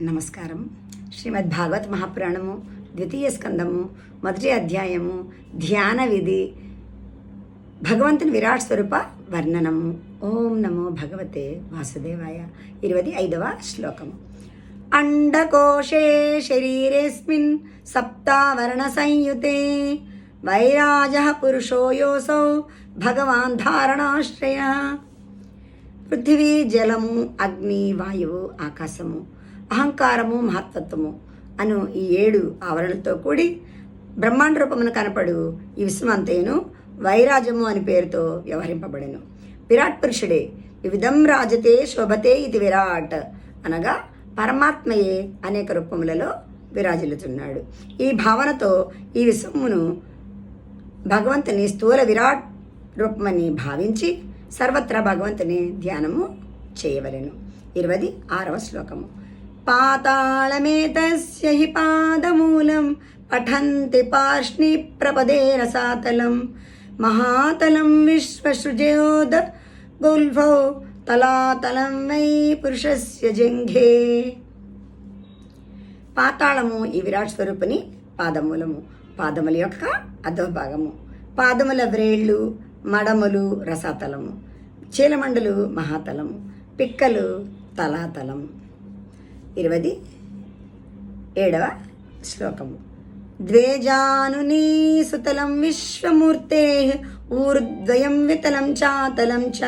నమస్కారం. శ్రీమద్ భాగవత్ మహాపురాణము ద్వితీయ స్కందము మొదటి అధ్యాయము ధ్యాన విధి భగవంతుని విరాట్ స్వరూప వర్ణనము. ఓం నమో భగవతే వాసుదేవాయ. 25వ శ్లోకము. అండకోశే శరీరేస్మిన్ సప్తావరణ సంయుతే వైరాజః పురుషో యోసౌ భగవాన్ ధారణాశ్రయ. పృథివీ, జలము, అగ్ని, వాయువు, ఆకాశము, అహంకారము, మహత్తత్వము అను ఈ 7 ఆవరణలతో కూడి బ్రహ్మాండ రూపమును కనపడు ఈ విశ్వమంతేను వైరాజము అని పేరుతో వ్యవహరింపబడెను. విరాట్ పురుషుడే వివిధం రాజతే శోభతే ఇది విరాట్ అనగా పరమాత్మయే అనేక రూపములలో విరాజిల్లుతున్నాడు. ఈ భావనతో ఈ విశ్వమును భగవంతుని స్థూల విరాట్ రూపమని భావించి సర్వత్రా భగవంతుని ధ్యానము చేయవలెను. 26వ శ్లోకము. పాతాళమేతస్య హి పాదమూలం పఠంతి పార్ష్ణి ప్రపదే రసాతలం మహాతలం విశ్వసృజోద గుల్భౌ తలాతలం వై పురుషస్య జంఘే. పాతాళము ఈ విరాట్ స్వరూపుని పాదమూలము, పాదముల యొక్క అధోభాగము, పాదముల వ్రేళ్ళు, మడములు రసాతలము, చీలమండలు మహాతలము, పిక్కలు తలాతలము. 27వ శ్లోకము. ద్వేజానునీ సుతలం విశ్వమూర్తే ఊర్ద్వయం వితలం చాతలం చ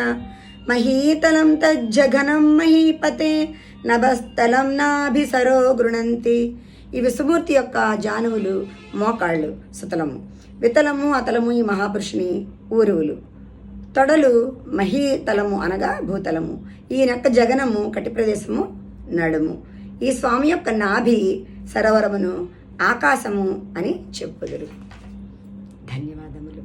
మహీతలం తజ్జఘనం మహీపతే నభస్థలం నాభిసరో గృణంతి. ఈ విశ్వమూర్తి యొక్క జానువులు మోకాళ్ళు సుతలము, వితలము అతలము ఈ మహాపురుషుని ఊరువులు, తొడలు మహీతలము అనగా భూతలము, ఈ నక్క జగనము కటి ప్రదేశము నడుము. ఈ స్వామి యొక్క నాభి సరోవరమును ఆకాశము అని చెప్పుదురు. ధన్యవాదములు.